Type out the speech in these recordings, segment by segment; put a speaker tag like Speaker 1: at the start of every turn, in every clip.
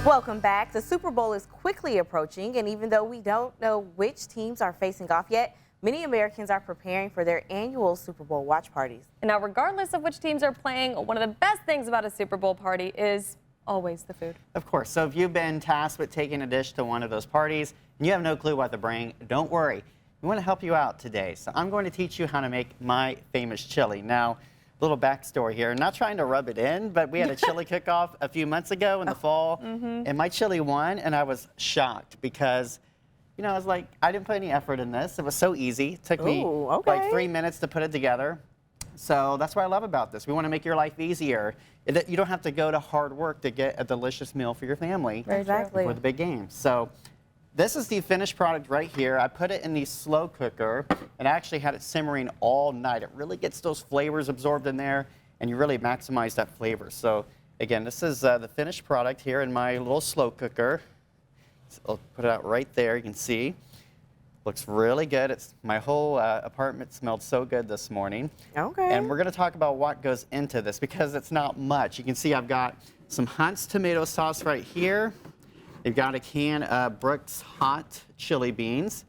Speaker 1: Welcome back. The Super Bowl is quickly approaching, and even though we don't know which teams are facing off yet, many Americans are preparing for their annual Super Bowl watch parties.
Speaker 2: And now, regardless of which teams are playing, one of the best things about a Super Bowl party is always the food.
Speaker 3: Of course. So if you've been tasked with taking a dish to one of those parties and you have no clue what to bring, don't worry. We want to help you out today. So I'm going to teach you how to make my famous chili. Now, little backstory here. Not trying to rub it in, but we had a chili cook-off a few months ago in the fall, and my chili won, and I was shocked because, you know, I was like, I didn't put any effort in this. It was so easy. It took me like 3 minutes to put it together. So that's what I love about this. We want to make your life easier. You don't have to go to hard work to get a delicious meal for your family
Speaker 1: Exactly.
Speaker 3: for the big game. So this is the finished product right here. I put it in the slow cooker and I actually had it simmering all night. It really gets those flavors absorbed in there and you really maximize that flavor. So again, this is the finished product here in my little slow cooker. So I'll put it out right there. You can see. Looks really good. My whole apartment smelled so good this morning.
Speaker 1: Okay.
Speaker 3: And we're going to talk about what goes into this because it's not much. You can see I've got some Hunt's tomato sauce right here. You've got a can of Brooks Hot chili beans.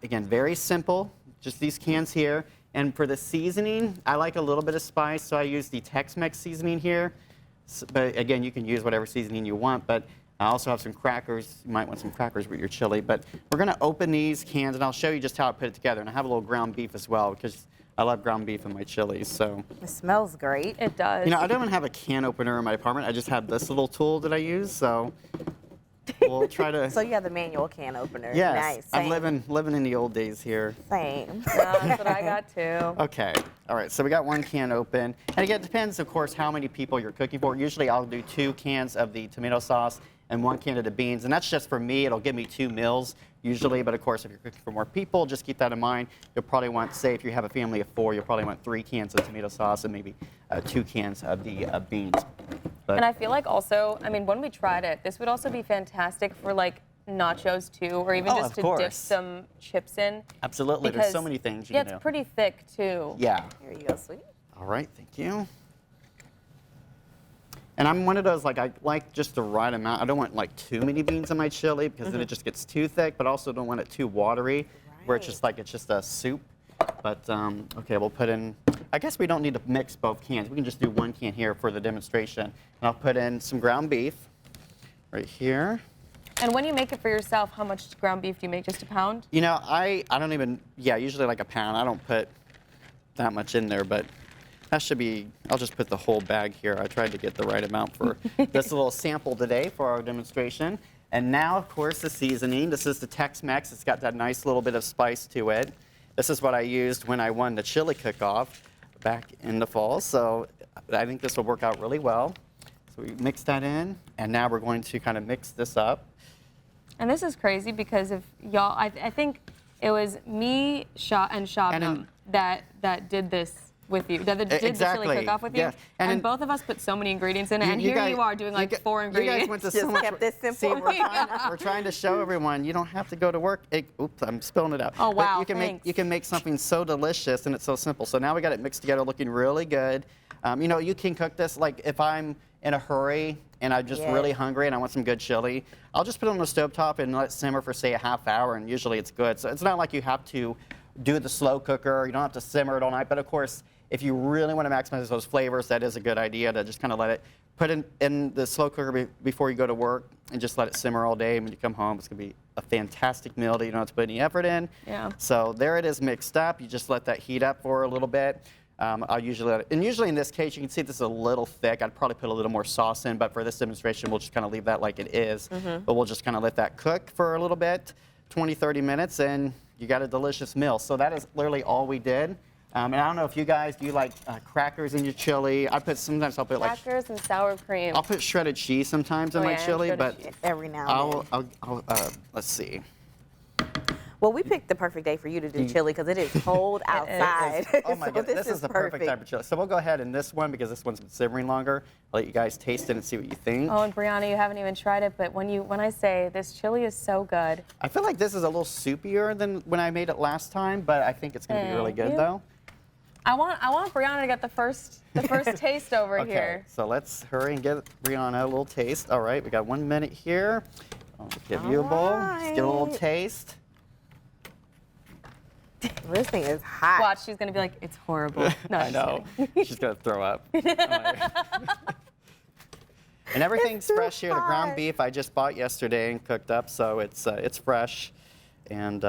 Speaker 3: Again, very simple, just these cans here. And for the seasoning, I like a little bit of spice, so I use the Tex-Mex seasoning here. But again, you can use whatever seasoning you want, but I also have some crackers. You might want some crackers with your chili. But we're gonna open these cans and I'll show you just how I put it together. And I have a little ground beef as well because I love ground beef in my chilies, so.
Speaker 1: It smells great.
Speaker 2: It does.
Speaker 3: You know, I don't even have a can opener in my apartment. I just have this little tool that I use, so we'll try to.
Speaker 1: So you have the manual can opener.
Speaker 3: Yes,
Speaker 1: Nice.
Speaker 3: I'm
Speaker 1: Same.
Speaker 3: living in the old days here.
Speaker 1: Same.
Speaker 2: That's what I got too.
Speaker 3: Okay, all right, so we got one can open. And again, it depends, of course, how many people you're cooking for. Usually I'll do 2 cans of the tomato sauce and 1 can of the beans, and that's just for me. It'll give me 2 meals usually, but of course, if you're cooking for more people, just keep that in mind. You'll probably want, say, if you have a family of 4, you'll probably want 3 cans of tomato sauce and maybe 2 cans of the beans. But
Speaker 2: And I feel like also, I mean, when we tried it, this would also be fantastic for like nachos too, or even just
Speaker 3: of
Speaker 2: to dip
Speaker 3: course.
Speaker 2: some chips in.
Speaker 3: absolutely, there's so many things you
Speaker 2: Yeah,
Speaker 3: can do.
Speaker 2: it's pretty thick too.
Speaker 3: Yeah.
Speaker 1: Here you go, sweetie.
Speaker 3: All right, thank you. And I'm one of those, like, I like just the right amount. I don't want like too many beans in my chili because then it just gets too thick, but also don't want it too watery where it's just like it's just a soup. But okay, we'll put in, I guess we don't need to mix both cans. We can just do 1 can here for the demonstration. And I'll put in some ground beef right here.
Speaker 2: And when you make it for yourself, how much ground beef do you make? Just a pound?
Speaker 3: You know, I don't even, yeah, usually like a pound. I don't put that much in there, but that should be, I'll just put the whole bag here. I tried to get the right amount for this little sample today for our demonstration. And now, of course, the seasoning. This is the Tex-Mex. It's got that nice little bit of spice to it. This is what I used when I won the chili cook-off back in the fall. So I think this will work out really well. So we mix that in, and now we're going to kind of mix this up.
Speaker 2: And this is crazy because if y'all, I think it was me, and Shabnam that did this with you, that did the chili cook-off with you.
Speaker 3: Yes.
Speaker 2: And both of us put so many ingredients in it, and here
Speaker 3: guys,
Speaker 2: you are doing like 4 ingredients.
Speaker 3: You guys went to
Speaker 1: Just
Speaker 3: so much
Speaker 1: kept this simple.
Speaker 3: See, we're trying to show everyone you don't have to go to work. Oops, I'm spilling it out.
Speaker 2: Oh, wow,
Speaker 3: But you can make something so delicious and it's so simple. So now we got it mixed together, looking really good. You know, you can cook this like if I'm in a hurry and I'm just really hungry and I want some good chili, I'll just put it on the stovetop and let it simmer for say a half hour, and usually it's good. So it's not like you have to do the slow cooker. You don't have to simmer it all night. But of course, if you really want to maximize those flavors, that is a good idea to just kind of let it, put it in the slow cooker before you go to work and just let it simmer all day. And when you come home, it's going to be a fantastic meal that you don't have to put any effort in.
Speaker 2: Yeah.
Speaker 3: So there it is mixed up. You just let that heat up for a little bit. I'll usually let it, and usually in this case, you can see this is a little thick. I'd probably put a little more sauce in, but for this demonstration, we'll just kind of leave that like it is. But we'll just kind of let that cook for a little bit, 20, 30 minutes, and you got a delicious meal. So that is literally all we did. And I don't know if you guys, do you like crackers in your chili? Sometimes I'll put like
Speaker 2: Crackers and sour cream.
Speaker 3: I'll put shredded cheese sometimes in my chili, but
Speaker 1: every now and then.
Speaker 3: Let's see.
Speaker 1: Well, we picked the perfect day for you to do chili because it is cold outside.
Speaker 3: Oh my
Speaker 1: So
Speaker 3: goodness, this is the perfect type of chili. So we'll go ahead in this one because this one's been simmering longer. I'll let you guys taste it and see what you think.
Speaker 2: Oh, and Brianna, you haven't even tried it, but when I say this chili is so good.
Speaker 3: I feel like this is a little soupier than when I made it last time, but I think it's going to be really good though.
Speaker 2: I want Brianna to get the first taste over
Speaker 3: Okay,
Speaker 2: here.
Speaker 3: so let's hurry and get Brianna a little taste. All right, we got 1 minute here. I'll give you a bowl. Just get a little
Speaker 1: Alright.
Speaker 3: taste.
Speaker 1: This thing is hot.
Speaker 2: Watch, she's gonna be like, it's horrible. No,
Speaker 3: I
Speaker 2: just
Speaker 3: know.
Speaker 2: kidding.
Speaker 3: She's gonna throw up. And everything's
Speaker 1: too
Speaker 3: fresh here. The ground
Speaker 1: hot.
Speaker 3: beef I just bought yesterday and cooked up, so it's fresh, and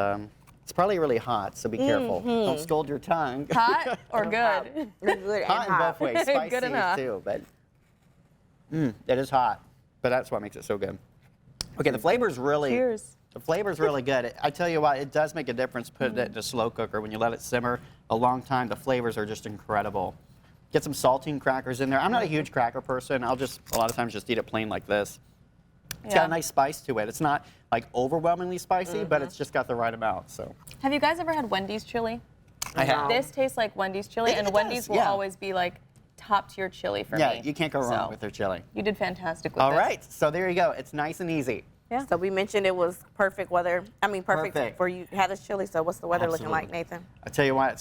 Speaker 3: it's probably really hot. So be careful. Don't scald your tongue.
Speaker 2: Hot or good?
Speaker 1: It's good
Speaker 3: Hot
Speaker 1: and
Speaker 3: in both ways. Spicy
Speaker 2: Good enough.
Speaker 3: too, but it is hot. But that's what makes it so good. Okay, the flavor's really.
Speaker 2: Cheers.
Speaker 3: The flavor's really good. I tell you what, it does make a difference putting it in a slow cooker. When you let it simmer a long time, the flavors are just incredible. Get some saltine crackers in there. I'm not a huge cracker person. I'll just, a lot of times, just eat it plain like this. It's got
Speaker 2: Yeah.
Speaker 3: a nice spice to it. It's not like overwhelmingly spicy, but it's just got the right amount. So
Speaker 2: Have you guys ever had Wendy's chili?
Speaker 3: I have.
Speaker 2: This tastes like Wendy's chili,
Speaker 3: It
Speaker 2: and
Speaker 3: does,
Speaker 2: Wendy's will
Speaker 3: yeah.
Speaker 2: always be like top tier chili for
Speaker 3: Yeah,
Speaker 2: me.
Speaker 3: you can't go wrong
Speaker 2: So,
Speaker 3: with their chili.
Speaker 2: You did fantastic with
Speaker 3: All
Speaker 2: this.
Speaker 3: right, so there you go. It's nice and easy.
Speaker 2: Yeah.
Speaker 1: So we mentioned it was perfect weather. I mean, perfect
Speaker 3: Perfect.
Speaker 1: for you had this chili. So what's the weather looking like,
Speaker 3: Absolutely.
Speaker 1: Nathan?
Speaker 3: I tell you what, it's